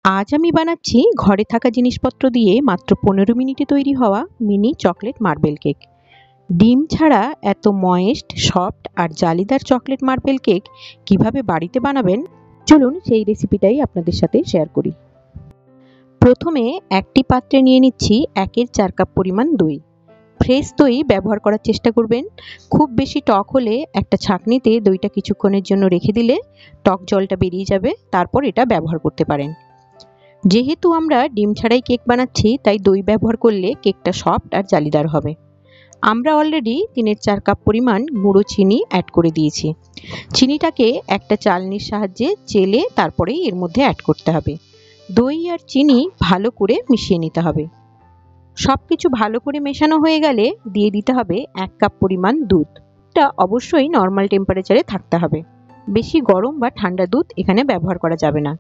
আজ আমি বানাচ্ছি ঘরে থাকা জিনিসপত্র দিয়ে মাত্র 15 মিনিটে তৈরি হওয়া মিনি চকলেট মার্বেল কেক। ডিম ছাড়া এত ময়েস্ট, সফট আর জালিদার চকলেট মার্বেল কেক কিভাবে বাড়িতে বানাবেন, চলুন সেই রেসিপিটাই আপনাদের সাথে শেয়ার করি। প্রথমে একটি পাত্রে নিয়ে নিচ্ছি 1/4 কাপ পরিমাণ দই। ফ্রেশ দই ব্যবহার করার চেষ্টা করবেন। খুব বেশি টক হলে একটা ছাঁকনিতে দইটা কিছুক্ষণের জন্য রেখে দিলে টক জলটা বেরিয়ে যাবে, তারপর এটা ব্যবহার করতে পারেন। যেহেতু আমরা ডিম ছাড়াই কেক বানাচ্ছি, তাই দই ব্যবহার করলে কেকটা সফট আর জালিদার হবে। আমরা অলরেডি 3/4 কাপ পরিমাণ গুঁড়ো চিনি অ্যাড করে দিয়েছি। চিনিটাকে একটা চালনির সাহায্যে চেলে তারপরেই এর মধ্যে অ্যাড করতে হবে। দই আর চিনি ভালো করে মিশিয়ে নিতে হবে। সব কিছু ভালো করে মেশানো হয়ে গেলে দিয়ে দিতে হবে 1 কাপ পরিমাণ দুধ। এটা অবশ্যই নর্মাল টেম্পারেচারে থাকতে হবে। বেশি গরম বা ঠান্ডা দুধ এখানে ব্যবহার করা যাবে না।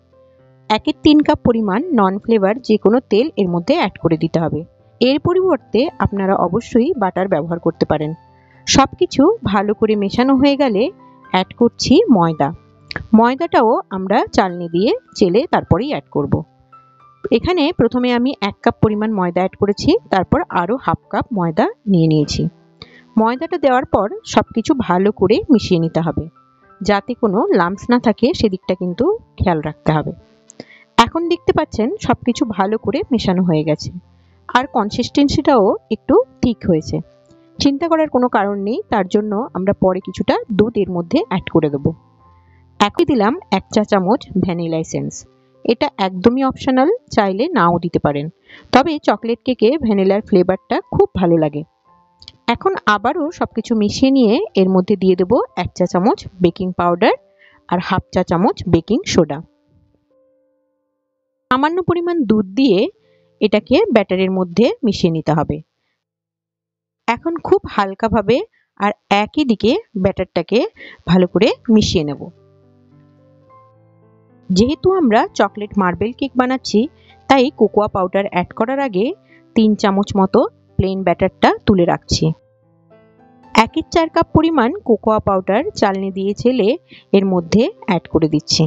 1/3 কাপ পরিমাণ নন ফ্লেভার যে কোনো তেল এর মধ্যে অ্যাড করে দিতে হবে। এর পরিবর্তে আপনারা অবশ্যই বাটার ব্যবহার করতে পারেন। সব কিছু ভালো করে মেশানো হয়ে গেলে অ্যাড করছি ময়দা। ময়দাটাও আমরা চালনি দিয়ে চেলে তারপরেই অ্যাড করব। এখানে প্রথমে আমি 1 কাপ পরিমাণ ময়দা অ্যাড করেছি, তারপর আরও হাফ কাপ ময়দা নিয়ে নিয়েছি। ময়দাটা দেওয়ার পর সব কিছু ভালো করে মিশিয়ে নিতে হবে। যাতে কোনো লাম্পস না থাকে সেদিকটা কিন্তু খেয়াল রাখতে হবে। এখন দেখতে পাচ্ছেন সবকিছু ভালো করে মেশানো হয়ে গেছে আর কনসিস্টেন্সিটাও একটু ঠিক হয়েছে। চিন্তা করার কোনো কারণ নেই, তার জন্য আমরা পরে কিছুটা দুধ এর মধ্যে অ্যাড করে দেবো। একই দিলাম 1 চা চামচ ভ্যানিলা এসেন্স। এটা একদমই অপশনাল, চাইলে নাও দিতে পারেন, তবে চকলেট কেকে ভ্যানিলার ফ্লেভারটা খুব ভালো লাগে। এখন আবারও সবকিছু মিশিয়ে নিয়ে এর মধ্যে দিয়ে দেবো 1 চা চামচ বেকিং পাউডার আর হাফ চা চামচ বেকিং সোডা। সামান্য পরিমাণ দুধ দিয়ে এটাকে ব্যাটারের মধ্যে মিশিয়ে নিতে হবে। এখন খুব হালকাভাবে আর একই দিকে ব্যাটারটাকে ভালো করে মিশিয়ে নেব। যেহেতু আমরা চকলেট মার্বেল কেক বানাচ্ছি, তাই কোকোয়া পাউডার অ্যাড করার আগে 3 চামচ মতো প্লেন ব্যাটারটা তুলে রাখছি। 1/4 কাপ পরিমাণ কোকোয়া পাউডার চালনি দিয়ে চেলে এর মধ্যে অ্যাড করে দিচ্ছি।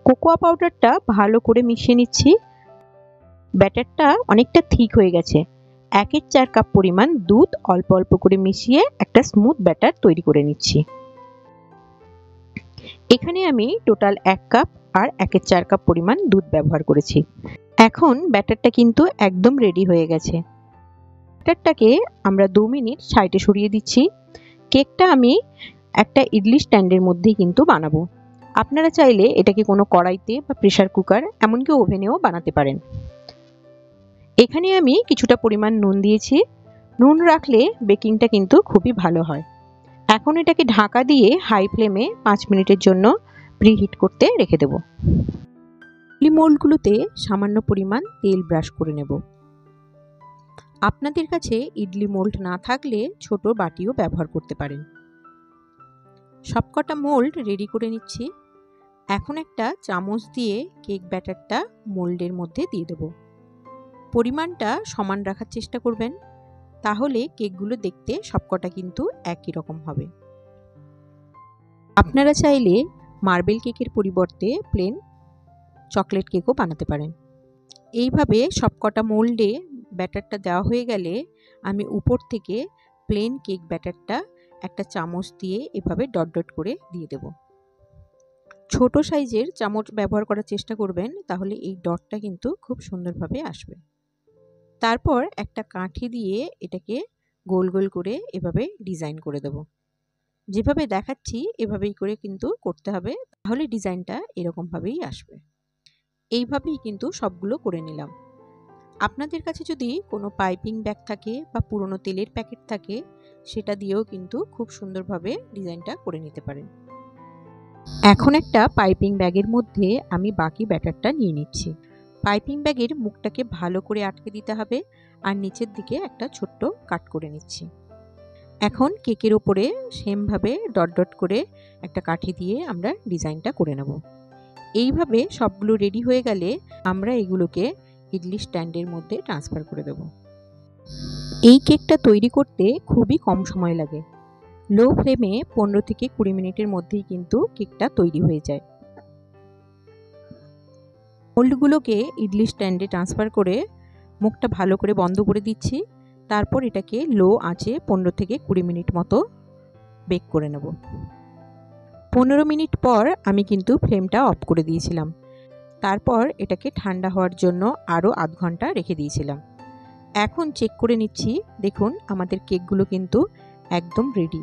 কোকোয়া পাউডারটা ভালো করে মিশিয়ে নিচ্ছি। ব্যাটারটা অনেকটা থিক হয়ে গেছে। 1/4 কাপ পরিমাণ দুধ অল্প অল্প করে মিশিয়ে একটা স্মুথ ব্যাটার তৈরি করে নিচ্ছি। এখানে আমি টোটাল 1 কাপ আর 1/4 কাপ পরিমাণ দুধ ব্যবহার করেছি। এখন ব্যাটারটা কিন্তু একদম রেডি হয়ে গেছে। ব্যাটারটাকে আমরা 2 মিনিট সাইডে সরিয়ে দিচ্ছি। কেকটা আমি একটা ইডলি স্ট্যান্ডের মধ্যেই কিন্তু বানাবো। আপনারা চাইলে এটাকে কোনো কড়াইতে বা প্রেসার কুকার, এমনকি ওভেনেও বানাতে পারেন। এখানে আমি কিছুটা পরিমাণ নুন দিয়েছি। নুন রাখলে বেকিংটা কিন্তু খুবই ভালো হয়। এখন এটাকে ঢাকা দিয়ে হাই ফ্লেমে 5 মিনিটের জন্য প্রিহিট করতে রেখে দেব। ইডলি মোল্ডগুলোতে সামান্য পরিমাণ তেল ব্রাশ করে নেব। আপনাদের কাছে ইডলি মোল্ড না থাকলে ছোট বাটিও ব্যবহার করতে পারেন। সবকটা মোল্ড রেডি করে নিচ্ছি। এখন একটা চামচ দিয়ে কেক ব্যাটারটা মোল্ডের মধ্যে দিয়ে দেব। পরিমাণটা সমান রাখার চেষ্টা করবেন, তাহলে কেকগুলো দেখতে সবকটা কিন্তু একই রকম হবে। আপনারা চাইলে মার্বেল কেকের পরিবর্তে প্লেন চকলেট কেকও বানাতে পারেন। এইভাবে সবকটা মোল্ডে ব্যাটারটা দেওয়া হয়ে গেলে আমি উপর থেকে প্লেন কেক ব্যাটারটা একটা চামচ দিয়ে এভাবে ডট ডট করে দিয়ে দেব। ছোট সাইজের চামচ ব্যবহার করার চেষ্টা করবেন, তাহলে এই ডটটা কিন্তু খুব সুন্দরভাবে আসবে। তারপর একটা কাঠি দিয়ে এটাকে গোল গোল করে এভাবে ডিজাইন করে দেব। যেভাবে দেখাচ্ছি এভাবেই করে কিন্তু করতে হবে, তাহলে ডিজাইনটা এরকমভাবেই আসবে। এইভাবেই কিন্তু সবগুলো করে নিলাম। আপনাদের কাছে যদি কোনো পাইপিং ব্যাগ থাকে বা পুরনো তেলের প্যাকেট থাকে, সেটা দিয়েও কিন্তু খুব সুন্দরভাবে ডিজাইনটা করে নিতে পারেন। এখন একটা পাইপিং ব্যাগের মধ্যে আমি বাকি ব্যাটারটা নিয়ে নিচ্ছি। পাইপিং ব্যাগের মুখটাকে ভালো করে আটকে দিতে হবে আর নিচের দিকে একটা ছোট্ট কাট করে নিচ্ছি। এখন কেকের ওপরে সেমভাবে ডট ডট করে একটা কাঠি দিয়ে আমরা ডিজাইনটা করে নেব। এইভাবে সবগুলো রেডি হয়ে গেলে আমরা এগুলোকে ইডলি স্ট্যান্ডের মধ্যে ট্রান্সফার করে দেব। এই কেকটা তৈরি করতে খুবই কম সময় লাগে। লো ফ্লেমে 15 থেকে 20 মিনিটের মধ্যেই কিন্তু কেকটা তৈরি হয়ে যায়। মোল্ডগুলোকে ইডলি স্ট্যান্ডে ট্রান্সফার করে মুখটা ভালো করে বন্ধ করে দিচ্ছি। তারপর এটাকে লো আঁচে 15 থেকে 20 মিনিট মতো বেক করে নেব। 15 মিনিট পর আমি কিন্তু ফ্লেমটা অফ করে দিয়েছিলাম। তারপর এটাকে ঠান্ডা হওয়ার জন্য আরও আধ ঘন্টা রেখে দিয়েছিলাম। এখন চেক করে নিচ্ছি। দেখুন আমাদের কেকগুলো কিন্তু একদম রেডি।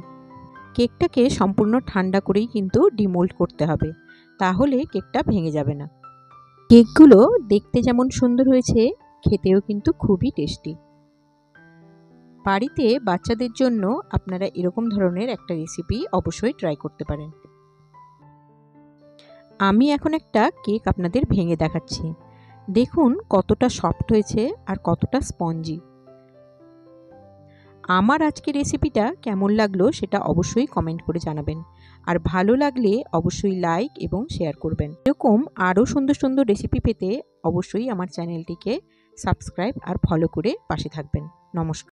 কেকটাকে সম্পূর্ণ ঠান্ডা করেই কিন্তু ডিমোল্ড করতে হবে, তাহলে কেকটা ভেঙে যাবে না। কেকগুলো দেখতে যেমন সুন্দর হয়েছে, খেতেও কিন্তু খুবই টেস্টি। বাড়িতে বাচ্চাদের জন্য আপনারা এরকম ধরনের একটা রেসিপি অবশ্যই ট্রাই করতে পারেন। আমি এখন একটা কেক আপনাদের ভেঙে দেখাচ্ছি। দেখুন কতটা সফট হয়েছে আর কতটা স্পঞ্জি। আমার আজকের রেসিপিটা কেমন লাগলো সেটা অবশ্যই কমেন্ট করে জানাবেন, আর ভালো লাগলে অবশ্যই লাইক এবং শেয়ার করবেন। এরকম আরও সুন্দর সুন্দর রেসিপি পেতে অবশ্যই আমার চ্যানেলটিকে সাবস্ক্রাইব আর ফলো করে পাশে থাকবেন। নমস্কার।